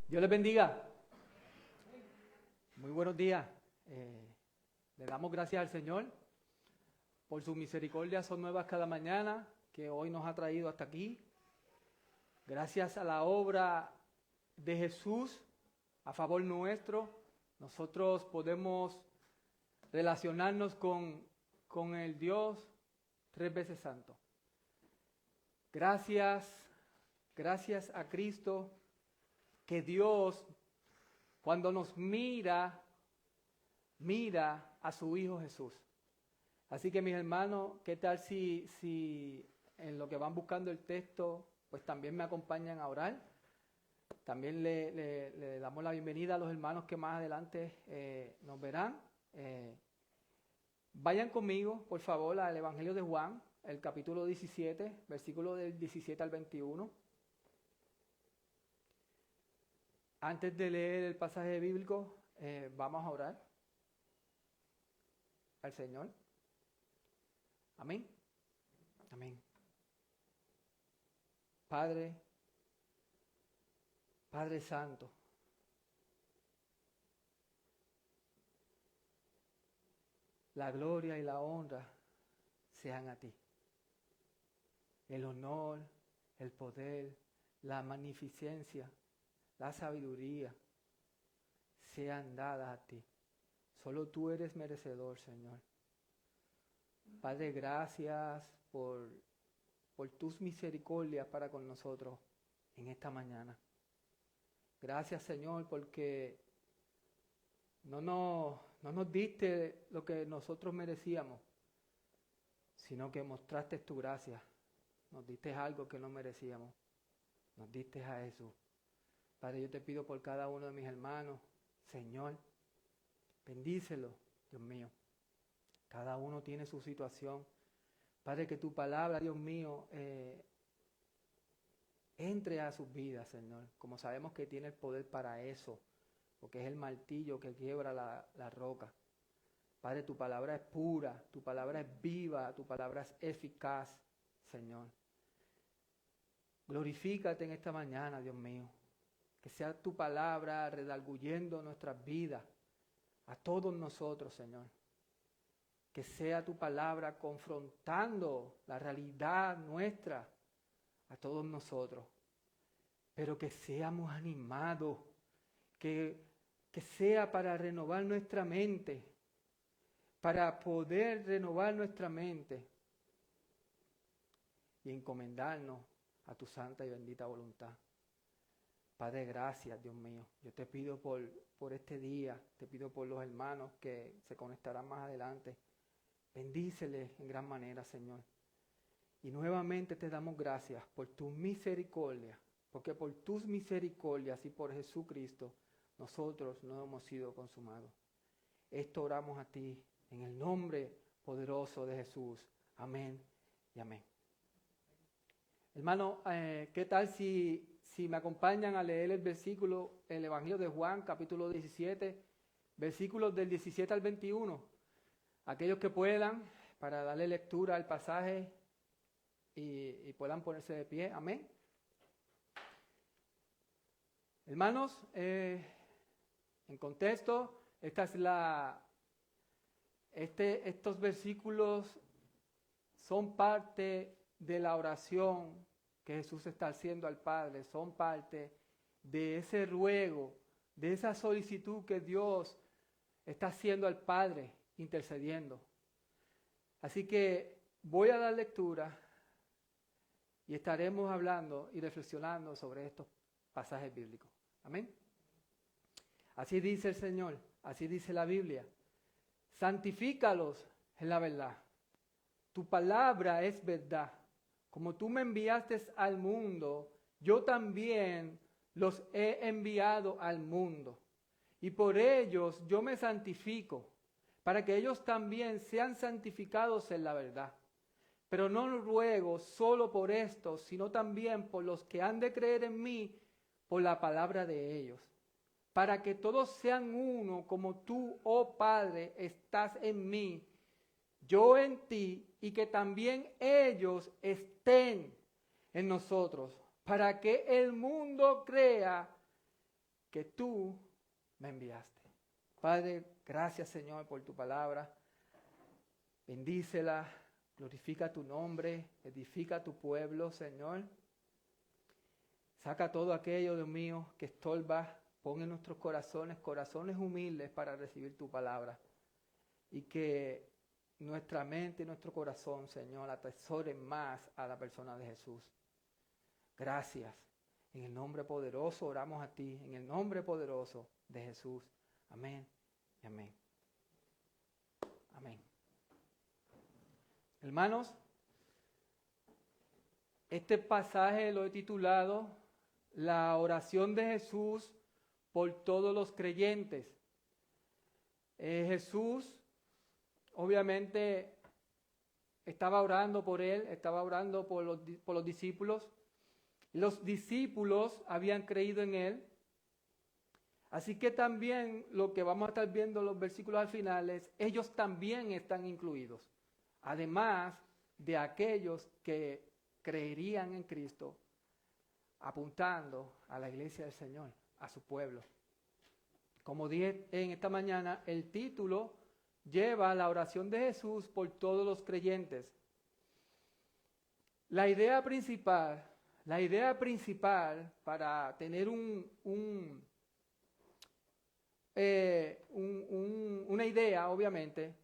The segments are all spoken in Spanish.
Dios les bendiga. Muy buenos días. Le damos gracias al Señor por sus misericordias, son nuevas cada mañana, que hoy nos ha traído hasta aquí. Gracias a la obra de Jesús a favor nuestro, nosotros podemos relacionarnos con el Dios tres veces santo. Gracias a Cristo, que Dios, cuando nos mira a su Hijo Jesús. Así que mis hermanos, ¿qué tal si en lo que van buscando el texto, pues también me acompañan a orar? También le damos la bienvenida a los hermanos que más adelante nos verán. Vayan conmigo, por favor, al Evangelio de Juan, el capítulo 17, versículo del 17 al 21. Antes de leer el pasaje bíblico, vamos a orar al Señor. Amén. Amén. Padre Santo, la gloria y la honra sean a ti. El honor, el poder, la magnificencia, la sabiduría sean dadas a ti. Solo tú eres merecedor, Señor. Padre, gracias por tus misericordias para con nosotros en esta mañana. Gracias, Señor, porque no nos diste lo que nosotros merecíamos, sino que mostraste tu gracia. Nos diste algo que no merecíamos. Nos diste a Jesús. Padre, yo te pido por cada uno de mis hermanos, Señor, bendícelo, Dios mío. Cada uno tiene su situación. Padre, que tu palabra, Dios mío, entre a sus vidas, Señor. Como sabemos que tiene el poder para eso, porque es el martillo que quiebra la roca. Padre, tu palabra es pura, tu palabra es viva, tu palabra es eficaz, Señor. Glorifícate en esta mañana, Dios mío. Que sea tu palabra redarguyendo nuestras vidas a todos nosotros, Señor. Que sea tu palabra confrontando la realidad nuestra a todos nosotros. Pero que seamos animados, que sea para renovar nuestra mente, para poder renovar nuestra mente y encomendarnos a tu santa y bendita voluntad. Padre, gracias, Dios mío. Yo te pido por este día, te pido por los hermanos que se conectarán más adelante. Bendíceles en gran manera, Señor. Y nuevamente te damos gracias por tu misericordia, porque por tus misericordias y por Jesucristo, nosotros no hemos sido consumados. Esto oramos a ti en el nombre poderoso de Jesús. Amén y amén. Hermano, ¿qué tal si me acompañan a leer el versículo, el Evangelio de Juan, capítulo 17, versículos del 17 al 21? Aquellos que puedan, para darle lectura al pasaje y puedan ponerse de pie. Amén. Hermanos, en contexto, estos versículos son parte de la oración que Jesús está haciendo al Padre, son parte de ese ruego, de esa solicitud que Dios está haciendo al Padre, intercediendo. Así que voy a dar lectura y estaremos hablando y reflexionando sobre estos pasajes bíblicos. Amén. Así dice el Señor, así dice la Biblia. Santifícalos en la verdad. Tu palabra es verdad. Como tú me enviaste al mundo, yo también los he enviado al mundo. Y por ellos yo me santifico, para que ellos también sean santificados en la verdad. Pero no ruego solo por estos, sino también por los que han de creer en mí por la palabra de ellos. Para que todos sean uno, como tú, oh Padre, estás en mí, yo en ti, y que también ellos estén en nosotros, para que el mundo crea que tú me enviaste. Padre, gracias Señor por tu palabra. Bendícela, glorifica tu nombre, edifica tu pueblo, Señor. Saca todo aquello, Dios mío, que estorba. Pon en nuestros corazones, corazones humildes para recibir tu palabra. Y que nuestra mente y nuestro corazón, Señor, atesoren más a la persona de Jesús. Gracias. En el nombre poderoso oramos a ti, en el nombre poderoso de Jesús. Amén y amén. Amén. Hermanos, este pasaje lo he titulado La oración de Jesús por todos los creyentes. Jesús, obviamente, estaba orando por él, estaba orando por los discípulos. Los discípulos habían creído en él. Así que también lo que vamos a estar viendo en los versículos al final es, ellos también están incluidos. Además de aquellos que creerían en Cristo, apuntando a la iglesia del Señor, a su pueblo. Como dije en esta mañana, el título lleva la oración de Jesús por todos los creyentes. La idea principal para tener una idea, obviamente,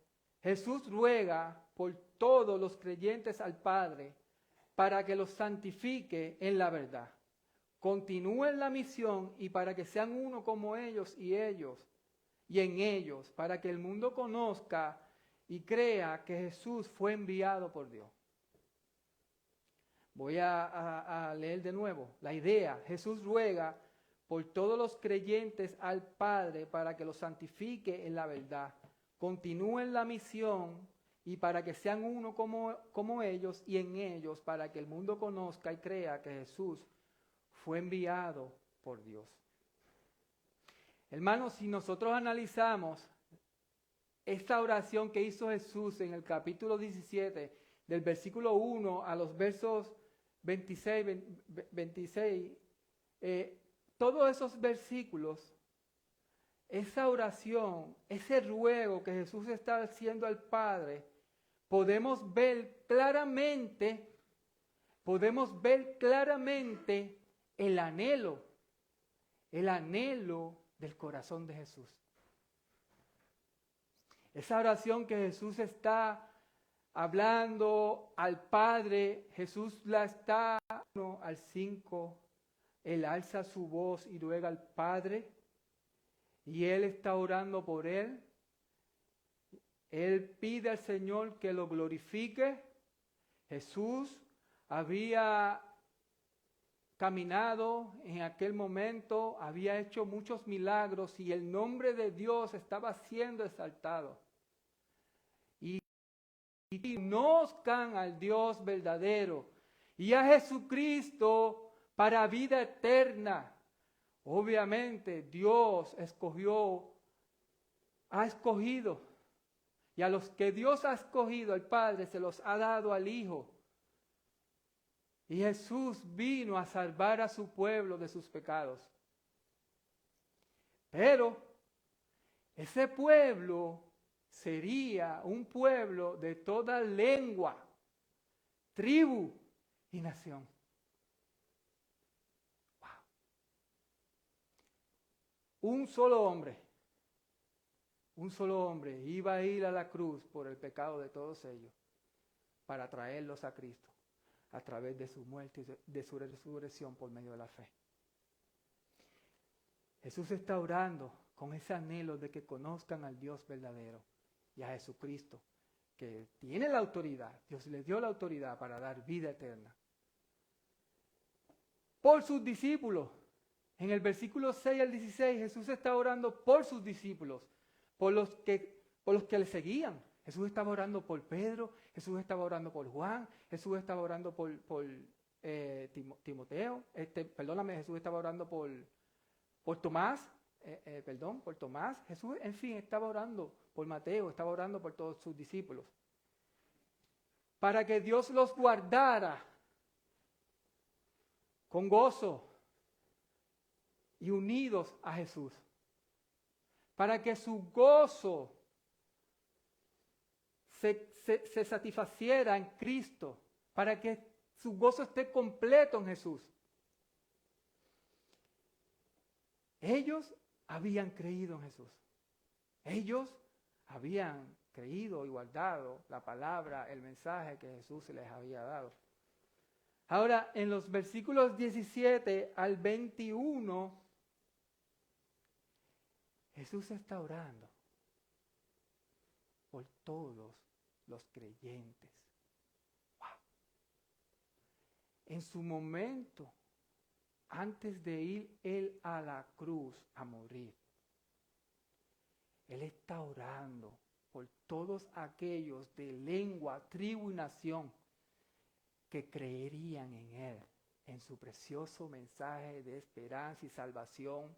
Jesús ruega por todos los creyentes al Padre para que los santifique en la verdad, continúen la misión y para que sean uno como ellos y en ellos, para que el mundo conozca y crea que Jesús fue enviado por Dios. Voy a leer de nuevo la idea. Jesús ruega por todos los creyentes al Padre para que los santifique en la verdad, continúen la misión y para que sean uno como ellos y en ellos, para que el mundo conozca y crea que Jesús fue enviado por Dios. Hermanos, si nosotros analizamos esta oración que hizo Jesús en el capítulo 17, del versículo 1 a los versos 26, todos esos versículos, esa oración, ese ruego que Jesús está haciendo al Padre, podemos ver claramente el anhelo del corazón de Jesús. Esa oración que Jesús está hablando al Padre, Jesús la está al 5, él alza su voz y ruega al Padre, y él está orando por él. Él pide al Señor que lo glorifique. Jesús había caminado en aquel momento, había hecho muchos milagros y el nombre de Dios estaba siendo exaltado. Y conozcan al Dios verdadero y a Jesucristo para vida eterna. Obviamente Dios ha escogido. Y a los que Dios ha escogido, el Padre se los ha dado al Hijo. Y Jesús vino a salvar a su pueblo de sus pecados. Pero ese pueblo sería un pueblo de toda lengua, tribu y nación. Wow. Un solo hombre iba a ir a la cruz por el pecado de todos ellos para traerlos a Cristo a través de su muerte y de su resurrección por medio de la fe. Jesús está orando con ese anhelo de que conozcan al Dios verdadero y a Jesucristo, que tiene la autoridad. Dios le dio la autoridad para dar vida eterna. Por sus discípulos. En el versículo 6 al 16, Jesús está orando por sus discípulos, por los que le seguían. Jesús estaba orando por Pedro, Jesús estaba orando por Juan, Jesús estaba orando por Timoteo, Jesús estaba orando por Tomás, por Tomás. Jesús, en fin, estaba orando por Mateo, estaba orando por todos sus discípulos. Para que Dios los guardara con gozo y unidos a Jesús, para que su gozo se satisfaciera en Cristo, para que su gozo esté completo en Jesús. Ellos habían creído en Jesús. Ellos habían creído y guardado la palabra, el mensaje que Jesús les había dado. Ahora, en los versículos 17 al 21, Jesús está orando por todos los creyentes. ¡Wow! En su momento, antes de ir Él a la cruz a morir, Él está orando por todos aquellos de lengua, tribu y nación que creerían en Él, en su precioso mensaje de esperanza y salvación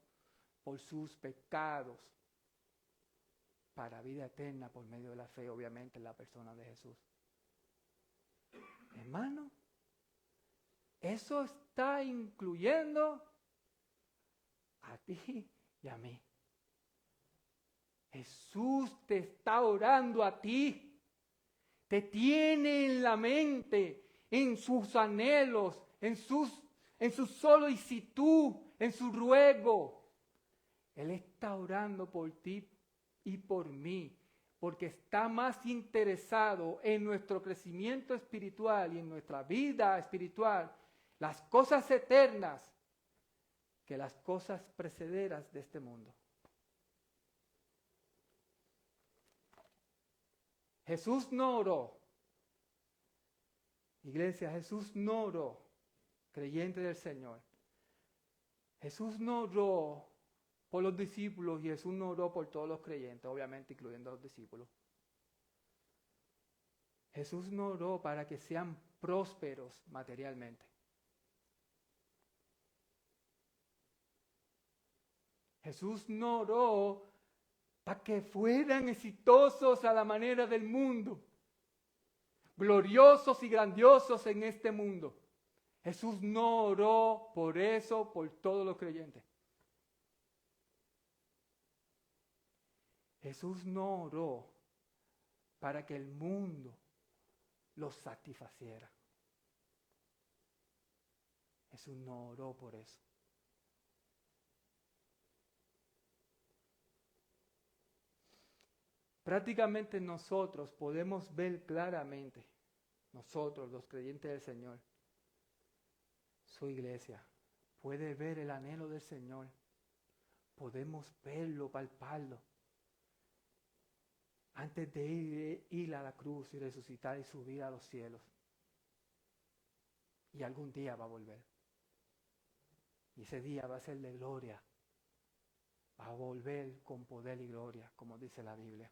por sus pecados, para vida eterna por medio de la fe, obviamente, en la persona de Jesús. Hermano, eso está incluyendo a ti y a mí. Jesús te está orando a ti, te tiene en la mente, en sus anhelos, en su solicitud, en su ruego. Él está orando por ti y por mí, porque está más interesado en nuestro crecimiento espiritual y en nuestra vida espiritual, las cosas eternas, que las cosas precederas de este mundo. Jesús no oró. Iglesia, Jesús no oró, creyente del Señor. Jesús no oró por los discípulos y Jesús no oró por todos los creyentes, obviamente incluyendo a los discípulos. Jesús no oró para que sean prósperos materialmente. Jesús no oró para que fueran exitosos a la manera del mundo, gloriosos y grandiosos en este mundo. Jesús no oró por eso, por todos los creyentes. Jesús no oró para que el mundo los satisfaciera. Jesús no oró por eso. Prácticamente nosotros podemos ver claramente, nosotros los creyentes del Señor, su iglesia, puede ver el anhelo del Señor, podemos verlo, palparlo, antes de ir a la cruz y resucitar y subir a los cielos. Y algún día va a volver. Y ese día va a ser de gloria, va a volver con poder y gloria, como dice la Biblia.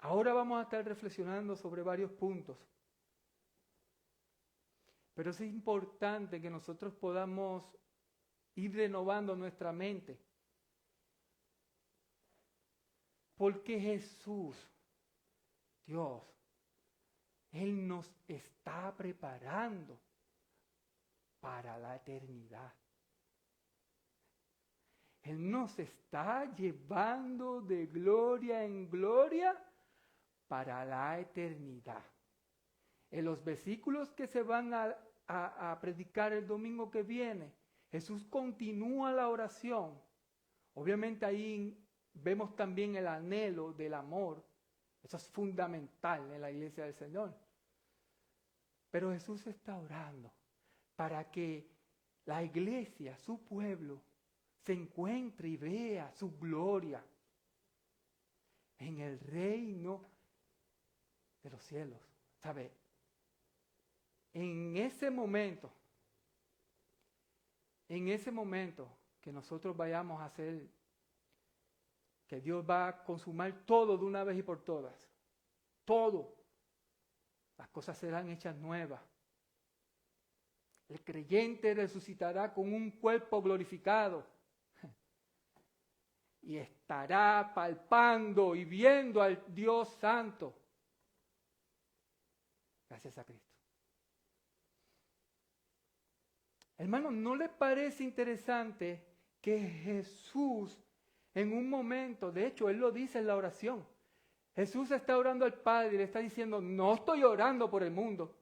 Ahora vamos a estar reflexionando sobre varios puntos. Pero es importante que nosotros podamos ir renovando nuestra mente. Porque Jesús, Dios, Él nos está preparando para la eternidad. Él nos está llevando de gloria en gloria para la eternidad. En los versículos que se van a predicar el domingo que viene, Jesús continúa la oración. Obviamente ahí vemos también el anhelo del amor. Eso es fundamental en la iglesia del Señor. Pero Jesús está orando para que la iglesia, su pueblo, se encuentre y vea su gloria en el reino de los cielos. ¿Sabe? En ese momento que nosotros vayamos a hacer, que Dios va a consumar todo de una vez y por todas, todo, las cosas serán hechas nuevas. El creyente resucitará con un cuerpo glorificado y estará palpando y viendo al Dios Santo. Gracias a Cristo. Hermano, ¿no le parece interesante que Jesús en un momento, de hecho Él lo dice en la oración, Jesús está orando al Padre y le está diciendo, no estoy orando por el mundo,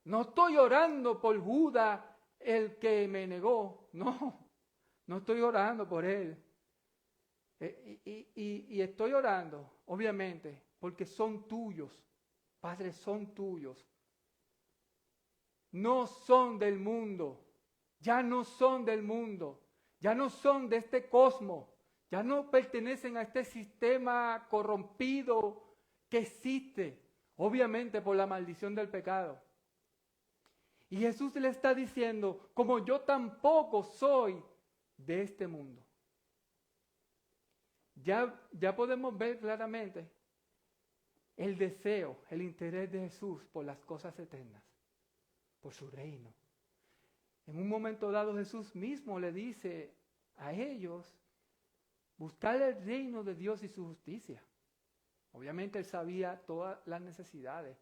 no estoy orando por Judas, el que me negó, no estoy orando por él. Y estoy orando, obviamente, porque son tuyos, Padre, son tuyos. No son del mundo, ya no son del mundo, ya no son de este cosmos, ya no pertenecen a este sistema corrompido que existe, obviamente por la maldición del pecado. Y Jesús le está diciendo, como yo tampoco soy de este mundo. Ya podemos ver claramente el deseo, el interés de Jesús por las cosas eternas, por su reino. En un momento dado Jesús mismo le dice a ellos, buscar el reino de Dios y su justicia. Obviamente Él sabía todas las necesidades.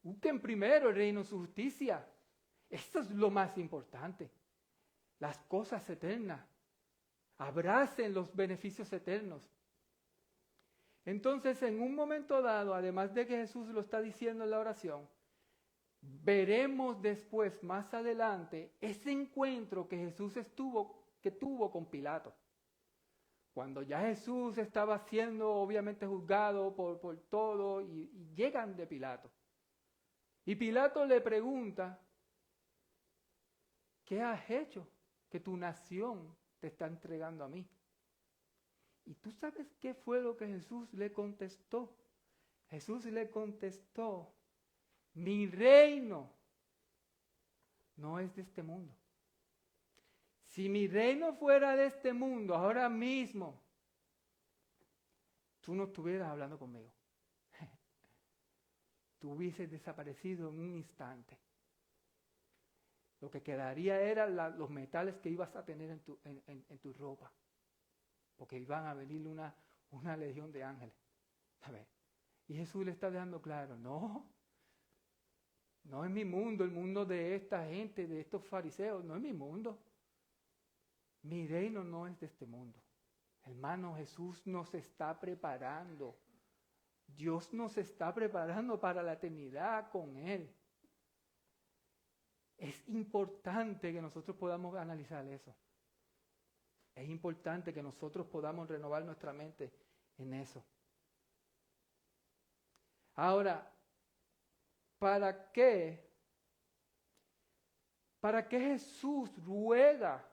Busquen primero el reino y su justicia. Esto es lo más importante. Las cosas eternas. Abracen los beneficios eternos. Entonces, en un momento dado, además de que Jesús lo está diciendo en la oración, veremos después, más adelante, ese encuentro que Jesús tuvo con Pilato. Cuando ya Jesús estaba siendo obviamente juzgado por todo y llegan de Pilato. Y Pilato le pregunta, ¿qué has hecho que tu nación te está entregando a mí? ¿Y tú sabes qué fue lo que Jesús le contestó? Jesús le contestó, mi reino no es de este mundo. Si mi reino fuera de este mundo, ahora mismo, tú no estuvieras hablando conmigo. Tú hubieses desaparecido en un instante. Lo que quedaría eran los metales que ibas a tener en tu ropa. Porque iban a venir una legión de ángeles. A ver. Y Jesús le está dejando claro, no es mi mundo, el mundo de esta gente, de estos fariseos, no es mi mundo. Mi reino no es de este mundo. Hermano, Jesús nos está preparando. Dios nos está preparando para la eternidad con Él. Es importante que nosotros podamos analizar eso. Es importante que nosotros podamos renovar nuestra mente en eso. Ahora, ¿para qué Jesús ruega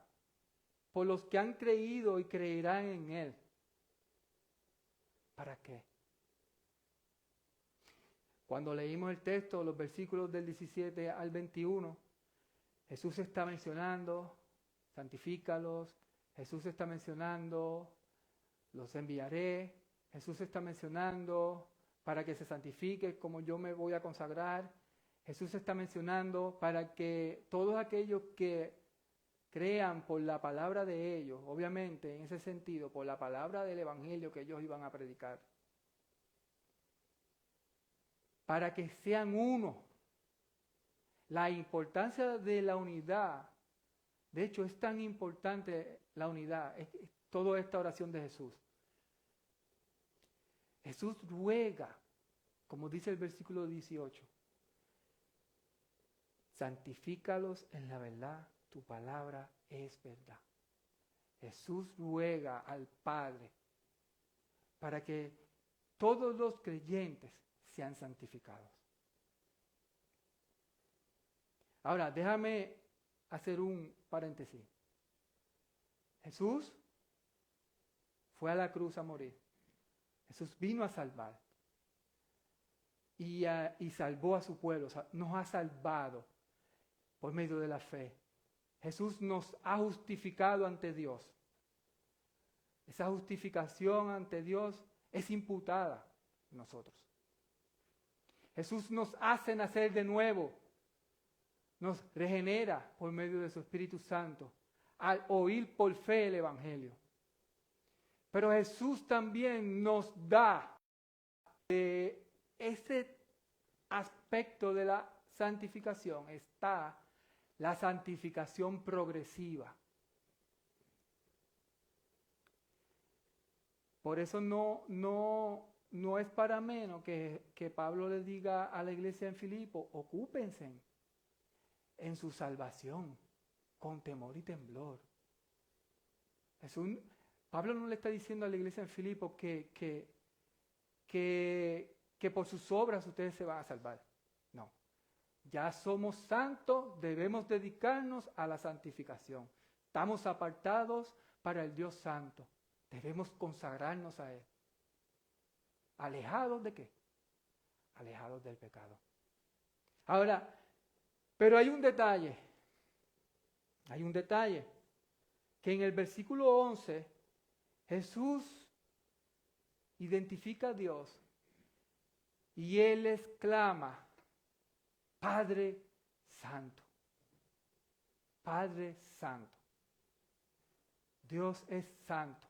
por los que han creído y creerán en Él? ¿Para qué? Cuando leímos el texto, los versículos del 17 al 21, Jesús está mencionando, santifícalos. Jesús está mencionando, los enviaré. Jesús está mencionando, para que se santifique como yo me voy a consagrar. Jesús está mencionando, para que todos aquellos que crean por la palabra de ellos, obviamente en ese sentido, por la palabra del evangelio que ellos iban a predicar, para que sean uno. La importancia de la unidad, de hecho es tan importante la unidad, es toda esta oración de Jesús. Jesús ruega, como dice el versículo 18, santifícalos en la verdad, tu palabra es verdad. Jesús ruega al Padre para que todos los creyentes sean santificados. Ahora, déjame hacer un paréntesis. Jesús fue a la cruz a morir. Jesús vino a salvar. Y salvó a su pueblo. O sea, nos ha salvado por medio de la fe. Jesús nos ha justificado ante Dios. Esa justificación ante Dios es imputada a nosotros. Jesús nos hace nacer de nuevo. Nos regenera por medio de su Espíritu Santo al oír por fe el Evangelio. Pero Jesús también nos da ese aspecto de la santificación, está la santificación progresiva. Por eso no es para menos que Pablo le diga a la iglesia en Filipo, ocúpense en su salvación, con temor y temblor. Pablo no le está diciendo a la iglesia en Filipo que por sus obras ustedes se van a salvar. No. Ya somos santos, debemos dedicarnos a la santificación. Estamos apartados para el Dios santo. Debemos consagrarnos a Él. ¿Alejados de qué? Alejados del pecado. Ahora, pero hay un detalle. Hay un detalle. Que en el versículo 11, Jesús identifica a Dios y Él exclama, Padre Santo. Padre Santo. Dios es santo.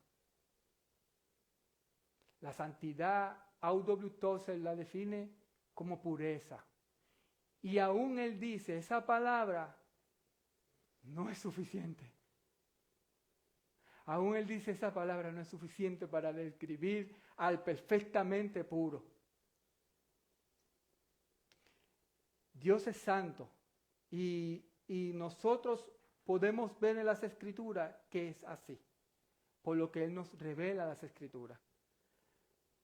La santidad, A.W. Tozer la define como pureza. Y aún él dice, esa palabra no es suficiente. Aún él dice, esa palabra no es suficiente para describir al perfectamente puro. Dios es santo y nosotros podemos ver en las Escrituras que es así, por lo que Él nos revela las Escrituras.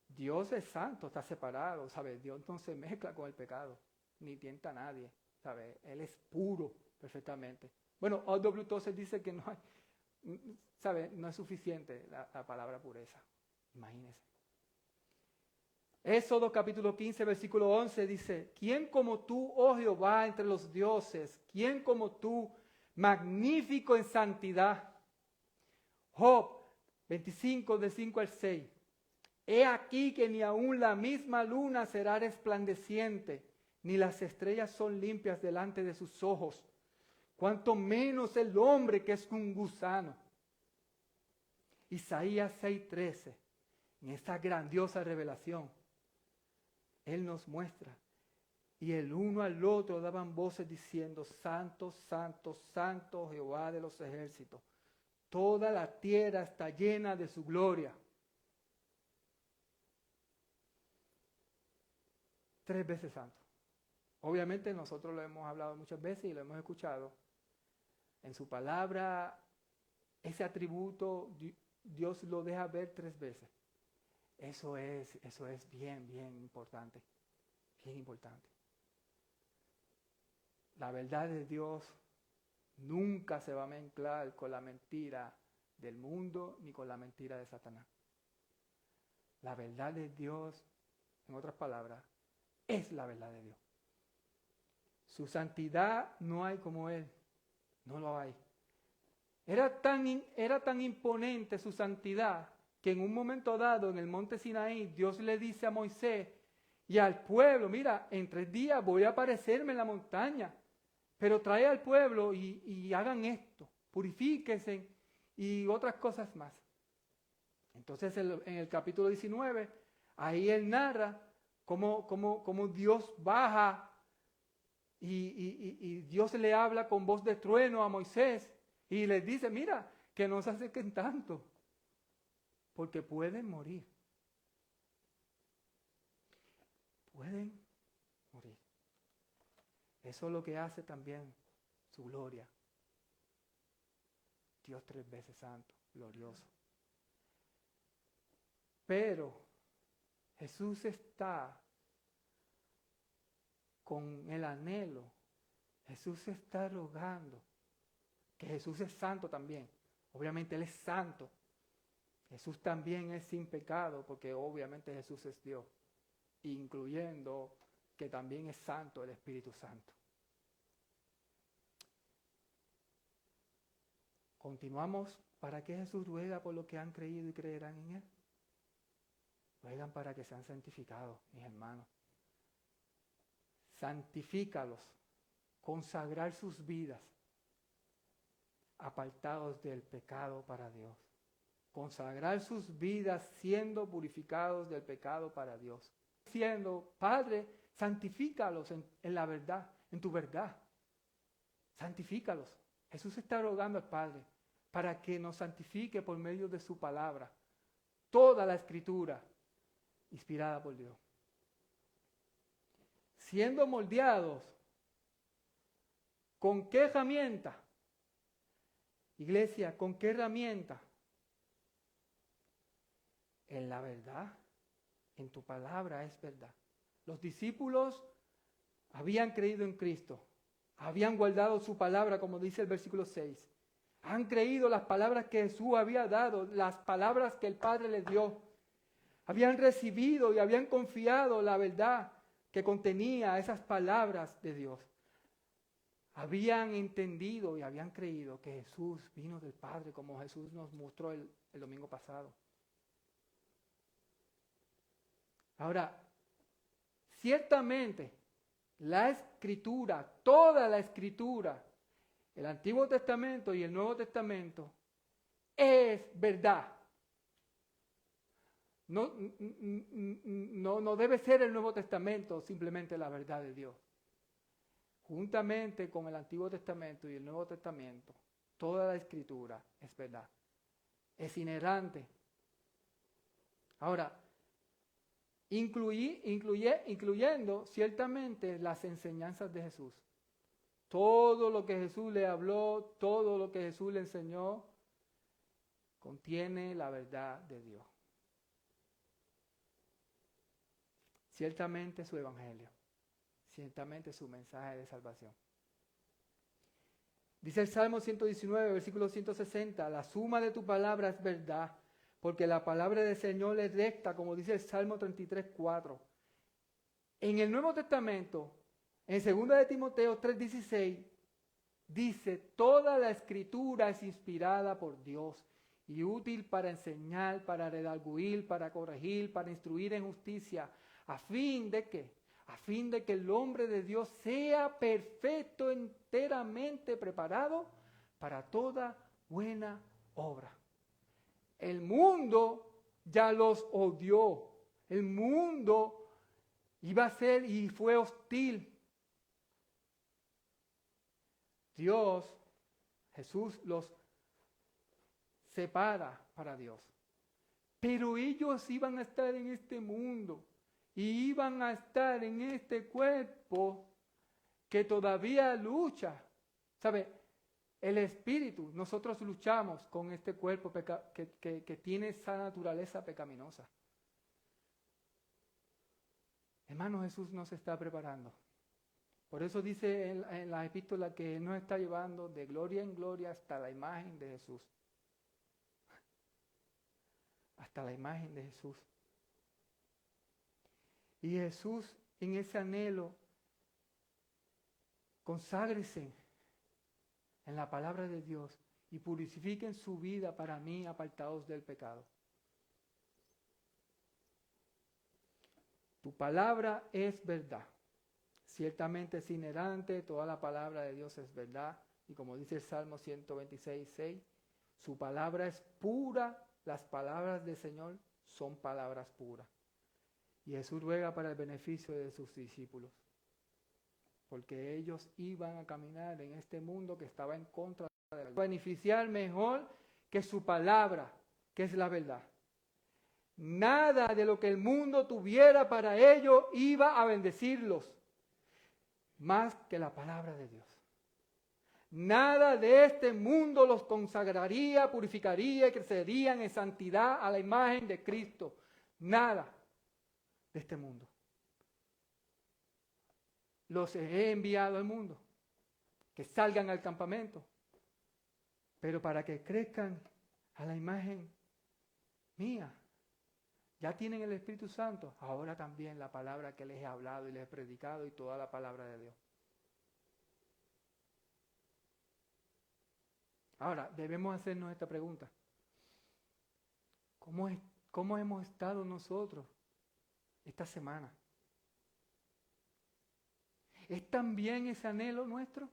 Dios es santo, está separado, ¿sabes? Dios no se mezcla con el pecado, ni tienta a nadie, ¿sabes? Él es puro perfectamente. Bueno, A.W. Tozer dice que no hay, ¿sabes? No es suficiente la palabra pureza, imagínense. Éxodo capítulo 15, versículo 11 dice, ¿quién como tú, oh Jehová, entre los dioses? ¿Quién como tú, magnífico en santidad? Job 25, de 5 al 6. He aquí que ni aun la misma luna será resplandeciente, ni las estrellas son limpias delante de sus ojos, cuanto menos el hombre que es un gusano. Isaías 6:13, en esta grandiosa revelación, Él nos muestra, y el uno al otro daban voces diciendo, Santo, Santo, Santo Jehová de los ejércitos, toda la tierra está llena de su gloria. 3 veces santo. Obviamente nosotros lo hemos hablado muchas veces y lo hemos escuchado. En su palabra, ese atributo Dios lo deja ver 3 veces. Eso es bien importante. Bien importante. La verdad de Dios nunca se va a mezclar con la mentira del mundo ni con la mentira de Satanás. La verdad de Dios, en otras palabras, es la verdad de Dios. Su santidad no hay como Él. No lo hay. Era tan imponente su santidad que en un momento dado en el monte Sinaí Dios le dice a Moisés y al pueblo, mira, en 3 días voy a aparecerme en la montaña, pero trae al pueblo y hagan esto, purifíquense y otras cosas más. Entonces en el capítulo 19, ahí él narra cómo Dios baja y Dios le habla con voz de trueno a Moisés y les dice, mira, que no se acerquen tanto, porque pueden morir. Pueden morir. Eso es lo que hace también su gloria. Dios 3 veces santo, glorioso. Pero Jesús está con el anhelo. Jesús está rogando que Jesús es santo también. Obviamente Él es santo. Jesús también es sin pecado porque obviamente Jesús es Dios, incluyendo que también es santo el Espíritu Santo. Continuamos. ¿Para qué Jesús ruega por los que han creído y creerán en Él? Ruegan para que sean santificados, mis hermanos. Santifícalos, consagrar sus vidas, apartados del pecado para Dios. Consagrar sus vidas siendo purificados del pecado para Dios. Diciendo, Padre, santifícalos en la verdad, en tu verdad. santifícalos. Jesús está rogando al Padre para que nos santifique por medio de su palabra. Toda la Escritura inspirada por Dios. Siendo moldeados, ¿con qué herramienta? Iglesia, ¿con qué herramienta? En la verdad, en tu palabra es verdad. Los discípulos habían creído en Cristo, habían guardado su palabra, como dice el versículo 6. Han creído las palabras que Jesús había dado, las palabras que el Padre les dio. Habían recibido y habían confiado la verdad que contenía esas palabras de Dios. Habían entendido y habían creído que Jesús vino del Padre, como Jesús nos mostró el domingo pasado. Ahora, ciertamente, la Escritura, toda la Escritura, el Antiguo Testamento y el Nuevo Testamento, es verdad. No debe ser el Nuevo Testamento simplemente la verdad de Dios. Juntamente con el Antiguo Testamento y el Nuevo Testamento, toda la Escritura es verdad. Es inerrante. Ahora, incluyendo ciertamente las enseñanzas de Jesús. Todo lo que Jesús le habló, todo lo que Jesús le enseñó, contiene la verdad de Dios. Ciertamente su evangelio, ciertamente su mensaje de salvación. Dice el Salmo 119, versículo 160, la suma de tu palabra es verdad, porque la palabra del Señor es recta, como dice el Salmo 33, 4. En el Nuevo Testamento, en 2 de Timoteo 3:16, dice, toda la Escritura es inspirada por Dios y útil para enseñar, para redarguir, para corregir, para instruir en justicia, ¿a fin de qué? A fin de que el hombre de Dios sea perfecto, enteramente preparado para toda buena obra. El mundo ya los odió. El mundo iba a ser y fue hostil. Dios, Jesús los separa para Dios. Pero ellos iban a estar en este mundo y iban a estar en este cuerpo que todavía lucha. ¿Sabe? El espíritu, nosotros luchamos con este cuerpo que tiene esa naturaleza pecaminosa. Hermano, Jesús nos está preparando. Por eso dice en la epístola que Él nos está llevando de gloria en gloria hasta la imagen de Jesús. Hasta la imagen de Jesús. Y Jesús, en ese anhelo, conságrese en la palabra de Dios y purifiquen su vida para mí, apartados del pecado. Tu palabra es verdad. Ciertamente es inerrante, toda la palabra de Dios es verdad. Y como dice el Salmo 126, 6, su palabra es pura, las palabras del Señor son palabras puras. Y Jesús ruega para el beneficio de sus discípulos, porque ellos iban a caminar en este mundo que estaba en contra de la verdad. Beneficiar mejor que su palabra, que es la verdad. Nada de lo que el mundo tuviera para ellos iba a bendecirlos, más que la palabra de Dios. Nada de este mundo los consagraría, purificaría y crecerían en santidad a la imagen de Cristo. Nada de este mundo. Los he enviado al mundo, que salgan al campamento, pero para que crezcan a la imagen mía. Ya tienen el Espíritu Santo, ahora también la palabra que les he hablado y les he predicado y toda la palabra de Dios. Ahora, debemos hacernos esta pregunta. ¿Cómo hemos estado nosotros esta semana? ¿Es también ese anhelo nuestro?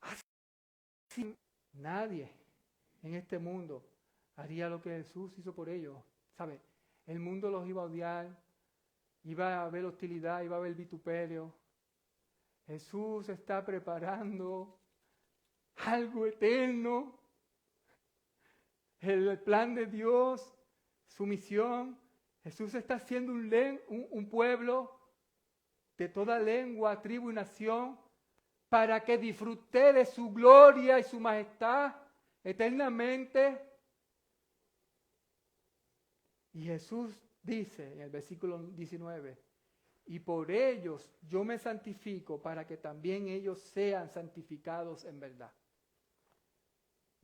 Así nadie en este mundo haría lo que Jesús hizo por ellos. ¿Sabe? El mundo los iba a odiar, iba a haber hostilidad, iba a haber vituperio, Jesús está preparando algo eterno. El plan de Dios, su misión. Jesús está haciendo un pueblo de toda lengua, tribu y nación para que disfrute de su gloria y su majestad eternamente. Y Jesús dice en el versículo 19, y por ellos yo me santifico para que también ellos sean santificados en verdad.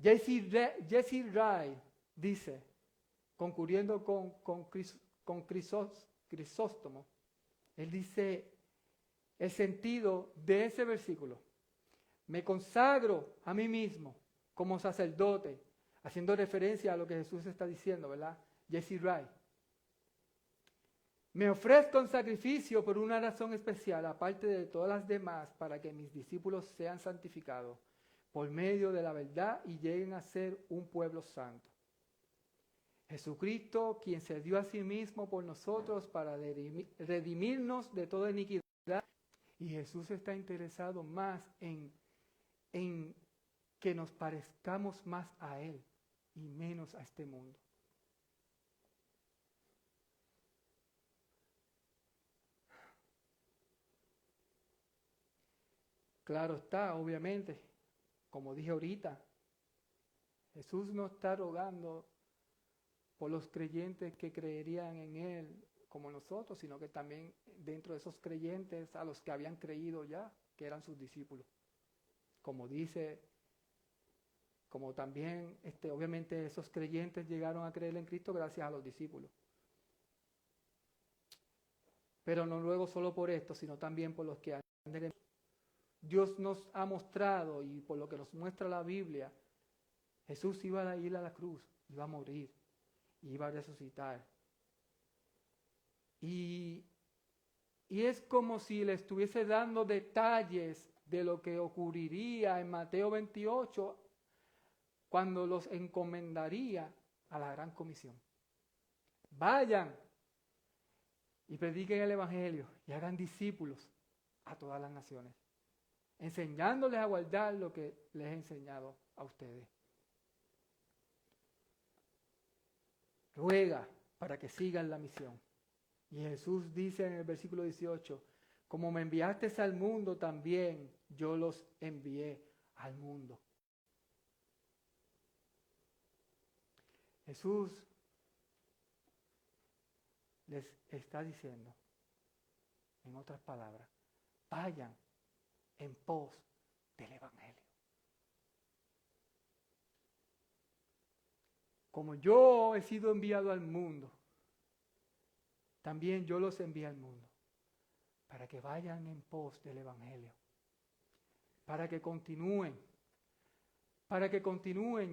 Jesse Wright dice, concurriendo con Crisóstomo, él dice el sentido de ese versículo: me consagro a mí mismo como sacerdote, haciendo referencia a lo que Jesús está diciendo, ¿verdad? Jesse Wright. Me ofrezco en sacrificio por una razón especial, aparte de todas las demás, para que mis discípulos sean santificados por medio de la verdad y lleguen a ser un pueblo santo. Jesucristo, quien se dio a sí mismo por nosotros para redimirnos de toda iniquidad. Y Jesús está interesado más en que nos parezcamos más a Él y menos a este mundo. Claro está, obviamente, como dije ahorita, Jesús no está rogando por los creyentes que creerían en Él como nosotros, sino que también dentro de esos creyentes a los que habían creído ya, que eran sus discípulos. Como dice, como también obviamente esos creyentes llegaron a creer en Cristo gracias a los discípulos. Pero no luego solo por esto, sino también por los que han creído. Dios nos ha mostrado, y por lo que nos muestra la Biblia, Jesús iba a ir a la cruz, iba a morir, iba a resucitar. Y es como si le estuviese dando detalles de lo que ocurriría en Mateo 28 cuando los encomendaría a la gran comisión. Vayan y prediquen el Evangelio y hagan discípulos a todas las naciones, enseñándoles a guardar lo que les he enseñado a ustedes. Ruega para que sigan la misión. Y Jesús dice en el versículo 18, como me enviaste al mundo, también yo los envié al mundo. Jesús les está diciendo, en otras palabras, vayan en pos del Evangelio. Como yo he sido enviado al mundo, también yo los envío al mundo, para que vayan en pos del Evangelio, para que continúen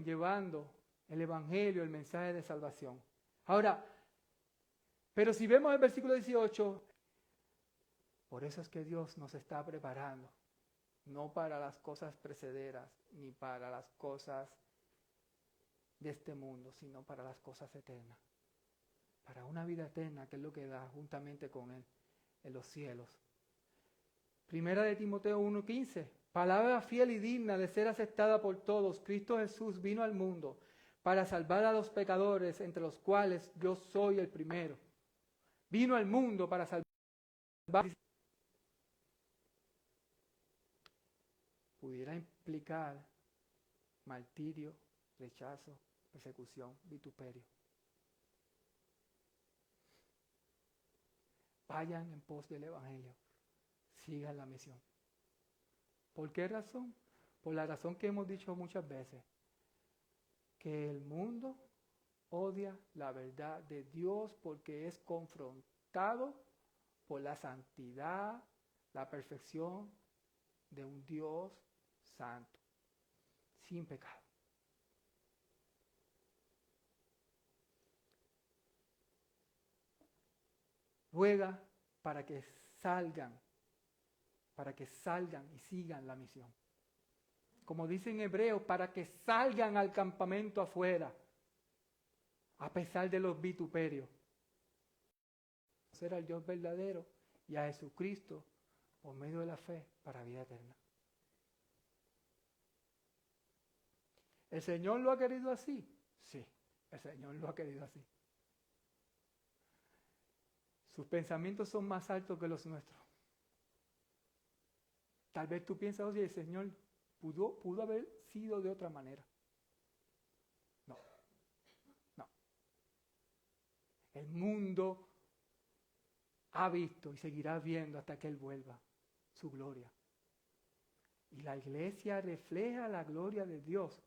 llevando el Evangelio, el mensaje de salvación. Ahora, pero si vemos el versículo 18, por eso es que Dios nos está preparando, no para las cosas precederas, ni para las cosas de este mundo, sino para las cosas eternas. Para una vida eterna, que es lo que da juntamente con Él en los cielos. Primera de Timoteo 1:15, palabra fiel y digna de ser aceptada por todos. Cristo Jesús vino al mundo para salvar a los pecadores, entre los cuales yo soy el primero. Vino al mundo para salvar. Pudiera implicar martirio, rechazo, persecución, vituperio. Vayan en pos del Evangelio, sigan la misión. ¿Por qué razón? Por la razón que hemos dicho muchas veces, que el mundo odia la verdad de Dios porque es confrontado por la santidad, la perfección de un Dios santo, sin pecado. Ruega para que salgan y sigan la misión. Como dice en Hebreos, para que salgan al campamento afuera, a pesar de los vituperios. Conocer al Dios verdadero y a Jesucristo por medio de la fe para vida eterna. ¿El Señor lo ha querido así? Sí, el Señor lo ha querido así. Sus pensamientos son más altos que los nuestros. Tal vez tú piensas, oye, el Señor pudo haber sido de otra manera. No. El mundo ha visto y seguirá viendo hasta que Él vuelva su gloria. Y la iglesia refleja la gloria de Dios.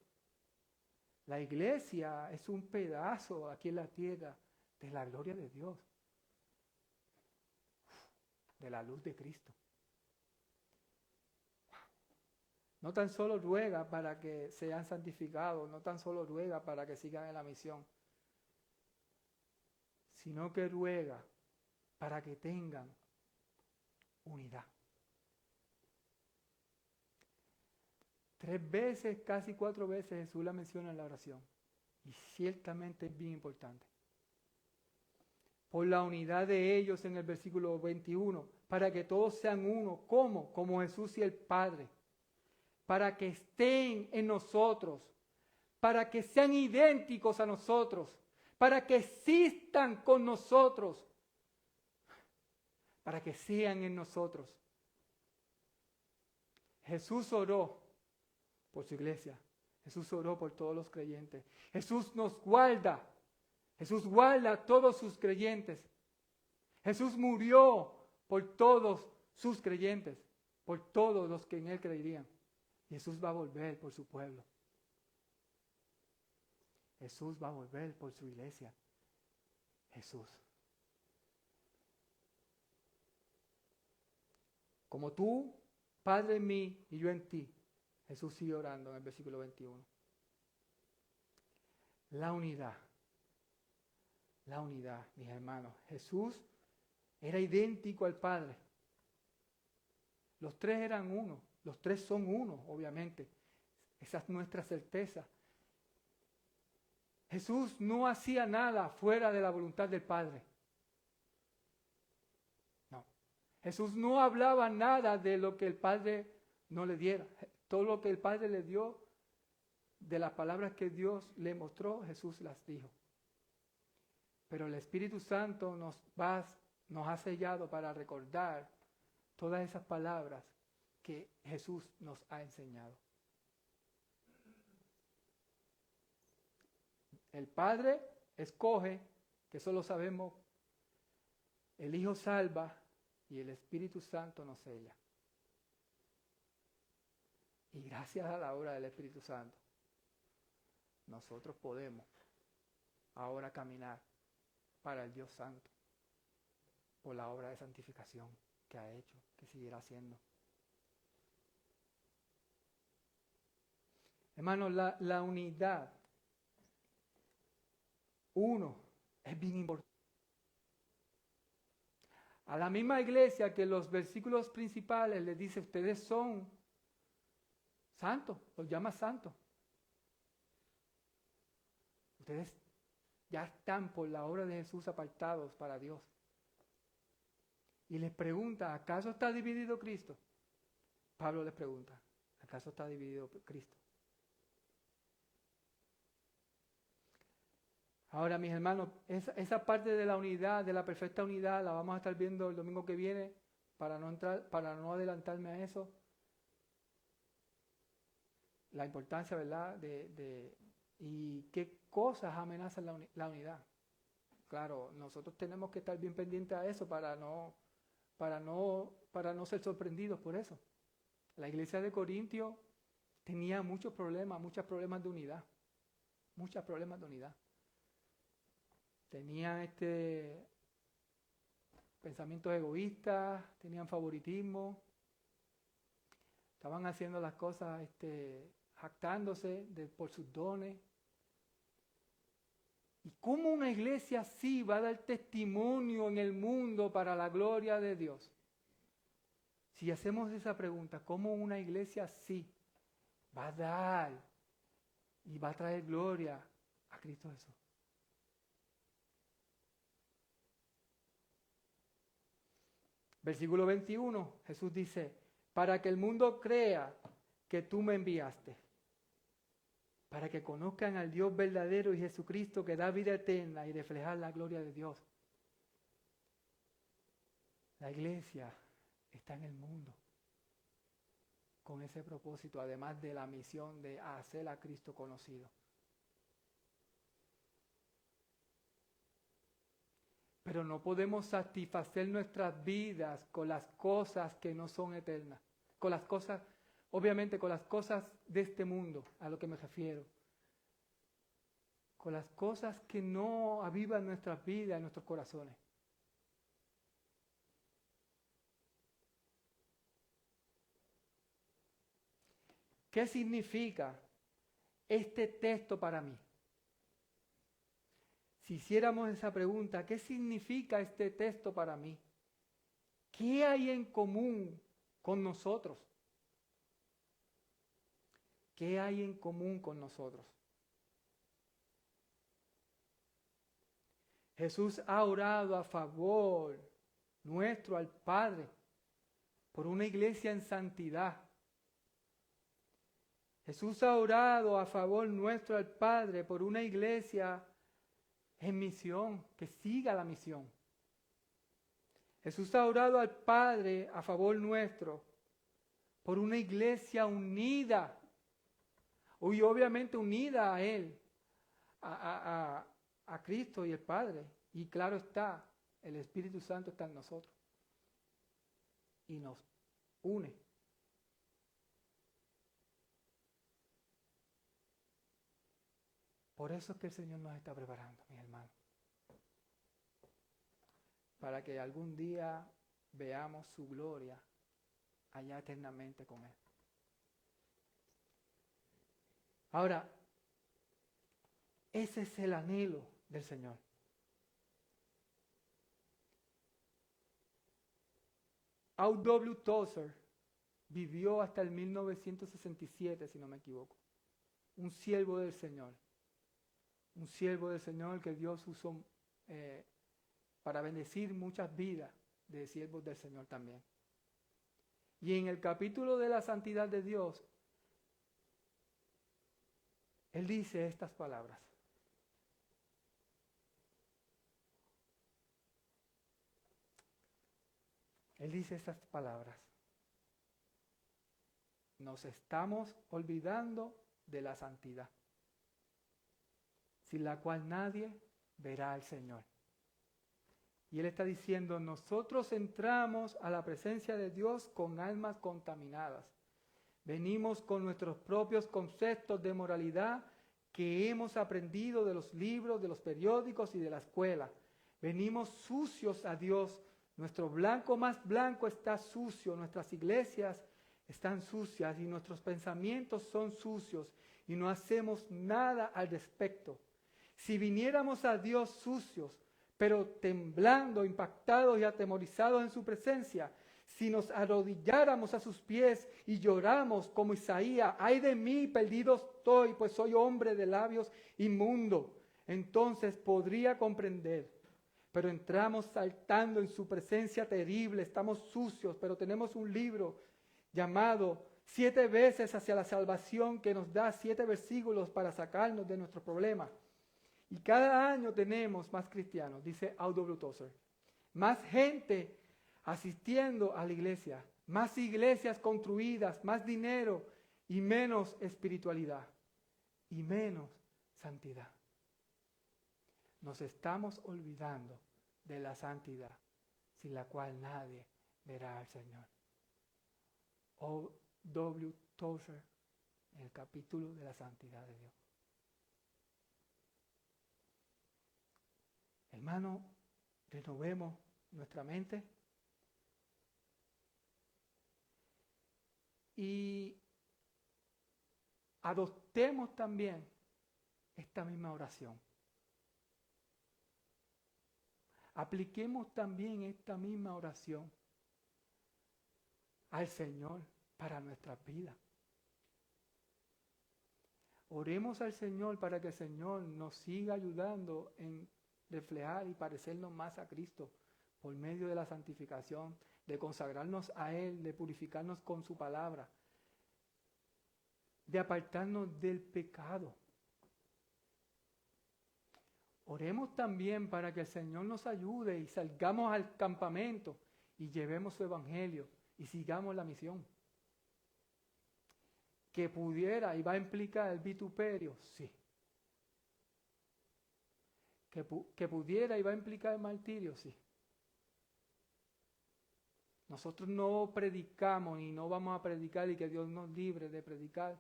La iglesia es un pedazo aquí en la tierra de la gloria de Dios, de la luz de Cristo. No tan solo ruega para que sean santificados, no tan solo ruega para que sigan en la misión, sino que ruega para que tengan unidad. 3 veces, casi 4 veces Jesús la menciona en la oración. Y ciertamente es bien importante. Por la unidad de ellos en el versículo 21, para que todos sean uno. ¿Cómo? Como Jesús y el Padre. Para que estén en nosotros. Para que sean idénticos a nosotros. Para que existan con nosotros. Para que sean en nosotros. Jesús oró por su iglesia. Jesús oró por todos los creyentes. Jesús nos guarda. Jesús guarda a todos sus creyentes. Jesús murió por todos sus creyentes, por todos los que en Él creerían. Jesús va a volver por su pueblo. Jesús va a volver por su iglesia. Jesús. Como tú, Padre en mí y yo en ti. Jesús sigue orando en el versículo 21. La unidad, mis hermanos. Jesús era idéntico al Padre. Los 3 eran uno, los 3 son uno, obviamente. Esa es nuestra certeza. Jesús no hacía nada fuera de la voluntad del Padre. No. Jesús no hablaba nada de lo que el Padre no le diera. Todo lo que el Padre le dio, de las palabras que Dios le mostró, Jesús las dijo. Pero el Espíritu Santo nos ha sellado para recordar todas esas palabras que Jesús nos ha enseñado. El Padre escoge, que eso lo sabemos, el Hijo salva y el Espíritu Santo nos sella. Y gracias a la obra del Espíritu Santo, nosotros podemos ahora caminar para el Dios Santo por la obra de santificación que ha hecho, que seguirá haciendo. Hermanos, la unidad, uno, es bien importante. A la misma iglesia que los versículos principales les dice, ustedes son santos, los llama santos. Ustedes ya están por la obra de Jesús apartados para Dios. Y les pregunta, ¿acaso está dividido Cristo? Pablo les pregunta, ¿acaso está dividido Cristo? Ahora, mis hermanos, esa parte de la unidad, de la perfecta unidad, la vamos a estar viendo el domingo que viene, para no adelantarme a eso. La importancia, ¿verdad?, y qué cosas amenazan la unidad. Claro, nosotros tenemos que estar bien pendientes a eso para no ser sorprendidos por eso. La iglesia de Corintios tenía muchos problemas de unidad. Muchos problemas de unidad. Tenían pensamientos egoístas, tenían favoritismo, estaban haciendo las cosas jactándose por sus dones. ¿Y cómo una iglesia así va a dar testimonio en el mundo para la gloria de Dios? Si hacemos esa pregunta, ¿cómo una iglesia así va a dar y va a traer gloria a Cristo Jesús? Versículo 21, Jesús dice, para que el mundo crea que tú me enviaste, para que conozcan al Dios verdadero y Jesucristo que da vida eterna y reflejar la gloria de Dios. La iglesia está en el mundo con ese propósito, además de la misión de hacer a Cristo conocido. Pero no podemos satisfacer nuestras vidas con las cosas que no son eternas, con las cosas, obviamente con las cosas de este mundo, a lo que me refiero, con las cosas que no avivan nuestras vidas, nuestros corazones. ¿Qué significa este texto para mí? Si hiciéramos esa pregunta, ¿qué significa este texto para mí? ¿Qué hay en común con nosotros? ¿Qué hay en común con nosotros? Jesús ha orado a favor nuestro al Padre por una iglesia en santidad. Jesús ha orado a favor nuestro al Padre por una iglesia en misión, que siga la misión. Jesús ha orado al Padre a favor nuestro por una iglesia unida, y obviamente unida a Él, a Cristo y el Padre. Y claro está, el Espíritu Santo está en nosotros y nos une. Por eso es que el Señor nos está preparando, mis hermanos, para que algún día veamos su gloria allá eternamente con Él. Ahora, ese es el anhelo del Señor. A.W. Tozer vivió hasta el 1967, si no me equivoco. Un siervo del Señor. Un siervo del Señor que Dios usó para bendecir muchas vidas de siervos del Señor también. Y en el capítulo de la santidad de Dios, él dice estas palabras. Él dice estas palabras. Nos estamos olvidando de la santidad, sin la cual nadie verá al Señor. Y Él está diciendo, nosotros entramos a la presencia de Dios con almas contaminadas. Venimos con nuestros propios conceptos de moralidad que hemos aprendido de los libros, de los periódicos y de la escuela. Venimos sucios a Dios. Nuestro blanco más blanco está sucio. Nuestras iglesias están sucias y nuestros pensamientos son sucios y no hacemos nada al respecto. Si viniéramos a Dios sucios, pero temblando, impactados y atemorizados en su presencia, si nos arrodilláramos a sus pies y lloramos como Isaías, ¡ay de mí, perdido estoy, pues soy hombre de labios inmundo! Entonces podría comprender. Pero entramos saltando en su presencia terrible, estamos sucios, pero tenemos un libro llamado 7 veces hacia la salvación que nos da 7 versículos para sacarnos de nuestro problema. Y cada año tenemos más cristianos, dice A.W. Tozer, más gente asistiendo a la iglesia, más iglesias construidas, más dinero y menos espiritualidad y menos santidad. Nos estamos olvidando de la santidad, sin la cual nadie verá al Señor. A.W. Tozer, en el capítulo de la santidad de Dios. Hermano, renovemos nuestra mente y adoptemos también esta misma oración. Apliquemos también esta misma oración al Señor para nuestras vidas. Oremos al Señor para que el Señor nos siga ayudando en reflejar y parecernos más a Cristo por medio de la santificación de consagrarnos a Él, de purificarnos con su palabra, de apartarnos del pecado. Oremos también para que el Señor nos ayude y salgamos al campamento y llevemos su evangelio y sigamos la misión. Que pudiera y va a implicar el vituperio, sí. Que pudiera y va a implicar el martirio, sí. Nosotros no predicamos y no vamos a predicar y que Dios nos libre de predicar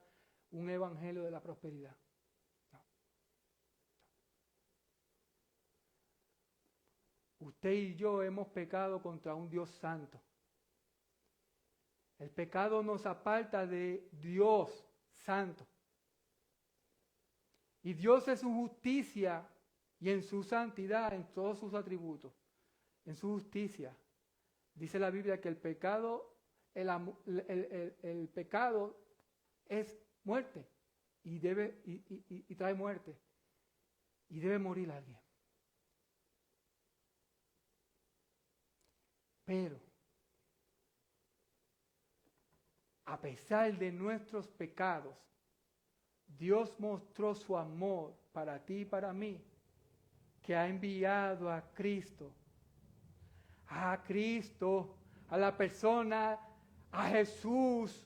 un evangelio de la prosperidad. No. Usted y yo hemos pecado contra un Dios santo. El pecado nos aparta de Dios santo. Y Dios en su justicia y en su santidad, en todos sus atributos, en su justicia, dice la Biblia que el pecado es muerte y trae muerte y debe morir alguien. Pero a pesar de nuestros pecados, Dios mostró su amor para ti y para mí, que ha enviado a Cristo, a la persona, a Jesús.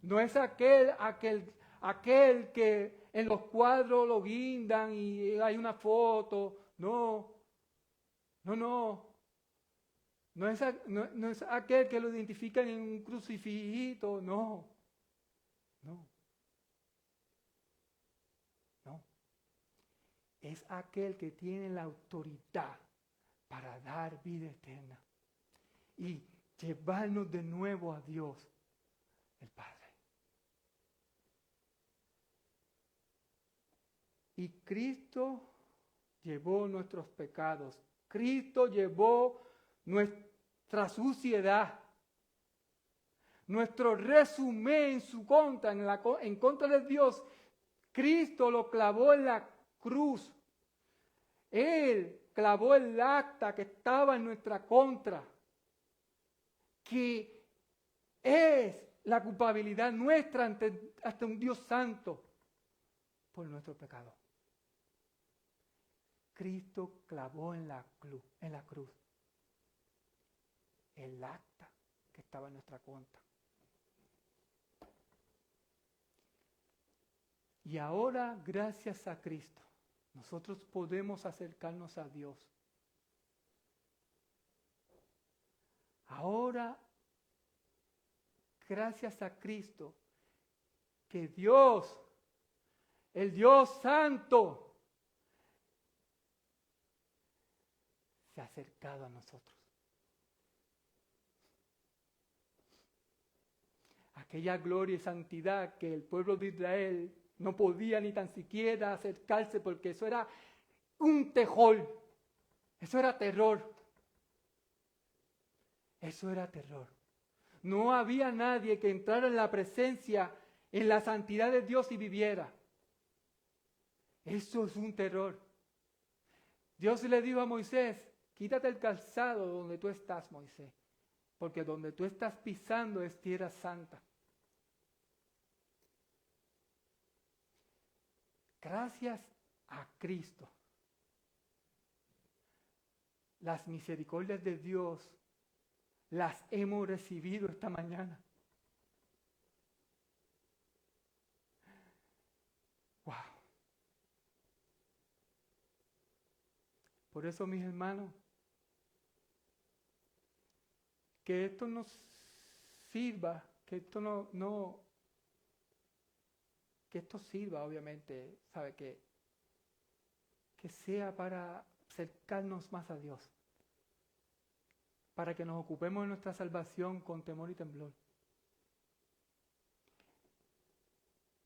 No es aquel que en los cuadros lo guindan y hay una foto. No. No es aquel que lo identifican en un crucifijito. No. Es aquel que tiene la autoridad para dar vida eterna y llevarnos de nuevo a Dios, el Padre. Y Cristo llevó nuestros pecados. Cristo llevó nuestra suciedad. Nuestro resumen en su contra, en contra de Dios, Cristo lo clavó en la cruz. Él clavó el acta que estaba en nuestra contra, que es la culpabilidad nuestra ante un Dios santo por nuestro pecado. Cristo clavó en la cruz el acta que estaba en nuestra contra. Y ahora, gracias a Cristo, nosotros podemos acercarnos a Dios. Ahora, gracias a Cristo, que Dios, el Dios Santo, se ha acercado a nosotros. Aquella gloria y santidad que el pueblo de Israel no podía ni tan siquiera acercarse porque eso era un tejol, eso era terror. Eso era terror. No había nadie que entrara en la presencia, en la santidad de Dios y viviera. Eso es un terror. Dios le dijo a Moisés, quítate el calzado donde tú estás, Moisés, porque donde tú estás pisando es tierra santa. Gracias a Cristo, las misericordias de Dios las hemos recibido esta mañana. Wow. Por eso, mis hermanos, que esto nos sirva, que esto sirva, obviamente, sabe que sea para acercarnos más a Dios, para que nos ocupemos de nuestra salvación con temor y temblor.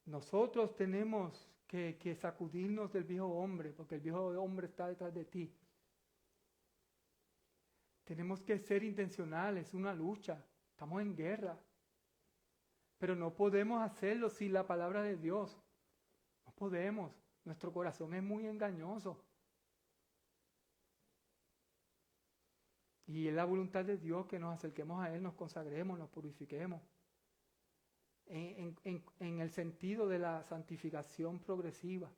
Nosotros tenemos que sacudirnos del viejo hombre, porque el viejo hombre está detrás de ti. Tenemos que ser intencionales, es una lucha, estamos en guerra. Pero no podemos hacerlo sin la palabra de Dios. No podemos, nuestro corazón es muy engañoso. Y es la voluntad de Dios que nos acerquemos a Él, nos consagremos, nos purifiquemos. En el sentido de la santificación progresiva.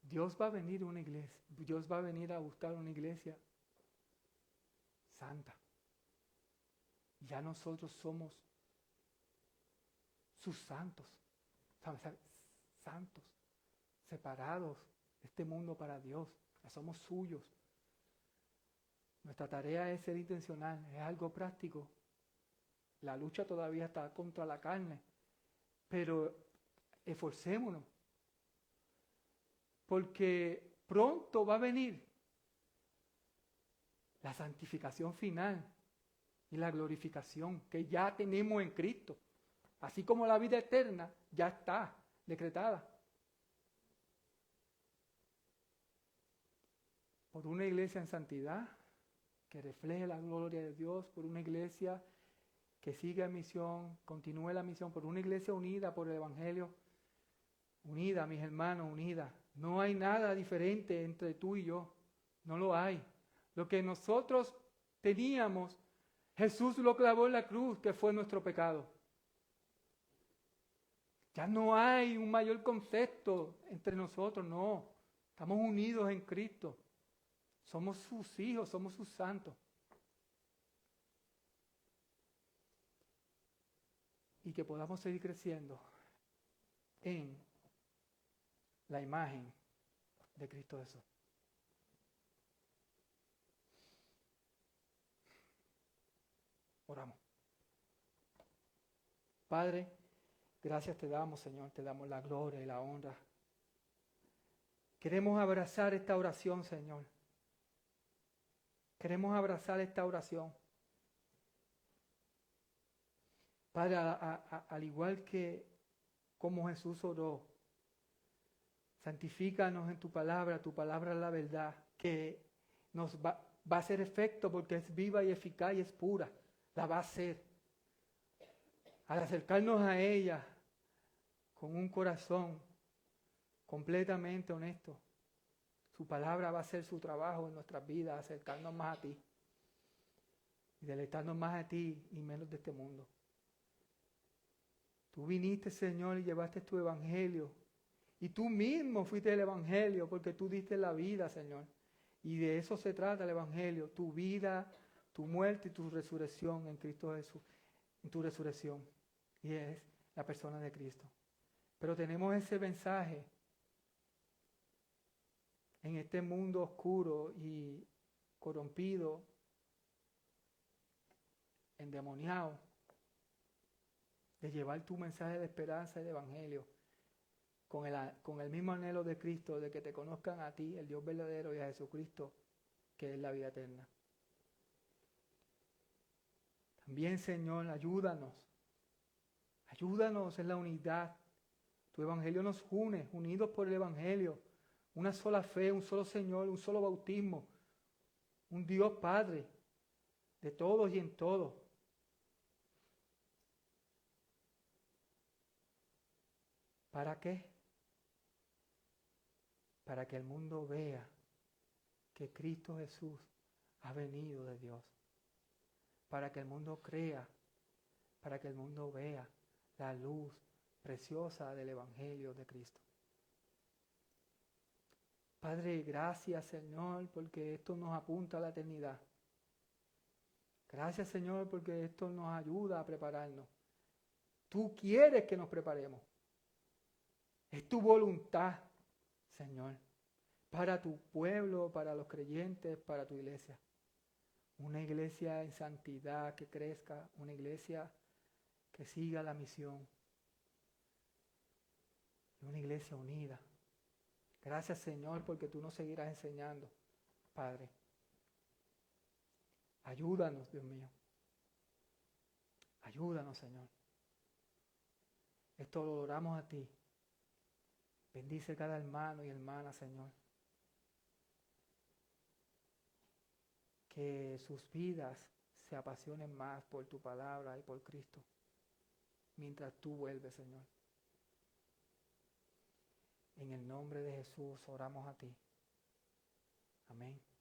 Dios va a venir a una iglesia, Dios va a venir a buscar una iglesia santa. Ya nosotros somos sus santos, santos, separados de este mundo para Dios, ya somos suyos. Nuestra tarea es ser intencional, es algo práctico. La lucha todavía está contra la carne, pero esforcémonos, porque pronto va a venir la santificación final y la glorificación que ya tenemos en Cristo. Así como la vida eterna ya está decretada. Por una iglesia en santidad, que refleje la gloria de Dios, por una iglesia que siga en misión, continúe la misión, por una iglesia unida por el Evangelio, unida, mis hermanos, unida. No hay nada diferente entre tú y yo, no lo hay. Lo que nosotros teníamos, Jesús lo clavó en la cruz, que fue nuestro pecado. Ya no hay un mayor concepto entre nosotros, no. Estamos unidos en Cristo. Somos sus hijos, somos sus santos. Y que podamos seguir creciendo en la imagen de Cristo Jesús. Oramos. Padre, gracias te damos, Señor, te damos la gloria y la honra. Queremos abrazar esta oración, Señor. Queremos abrazar esta oración. Padre, al igual que como Jesús oró, santifícanos en tu palabra es la verdad, que nos va a hacer efecto porque es viva y eficaz y es pura, la va a hacer. Al acercarnos a ella con un corazón completamente honesto, su palabra va a hacer su trabajo en nuestras vidas, acercarnos más a ti y deleitarnos más a ti y menos de este mundo. Tú viniste, Señor, y llevaste tu evangelio. Y tú mismo fuiste el evangelio porque tú diste la vida, Señor. Y de eso se trata el evangelio, tu vida, tu muerte y tu resurrección en Cristo Jesús, en tu resurrección. Y es la persona de Cristo. Pero tenemos ese mensaje en este mundo oscuro y corrompido, endemoniado, de llevar tu mensaje de esperanza y de evangelio con el mismo anhelo de Cristo, de que te conozcan a ti, el Dios verdadero, y a Jesucristo, que es la vida eterna. También, Señor, ayúdanos en la unidad. Tu evangelio nos une, unidos por el evangelio, una sola fe, un solo Señor, un solo bautismo, un Dios Padre de todos y en todo. ¿Para qué? Para que el mundo vea que Cristo Jesús ha venido de Dios. Para que el mundo crea, para que el mundo vea la luz preciosa del Evangelio de Cristo. Padre, gracias, Señor, porque esto nos apunta a la eternidad. Gracias, Señor, porque esto nos ayuda a prepararnos. Tú quieres que nos preparemos. Es tu voluntad, Señor, para tu pueblo, para los creyentes, para tu iglesia. Una iglesia en santidad que crezca, una iglesia que siga la misión. Y una iglesia unida. Gracias, Señor, porque tú nos seguirás enseñando, Padre. Ayúdanos, Dios mío. Ayúdanos, Señor. Esto lo oramos a ti. Bendice cada hermano y hermana, Señor. Que sus vidas se apasionen más por tu palabra y por Cristo. Mientras tú vuelves, Señor. En el nombre de Jesús oramos a ti. Amén.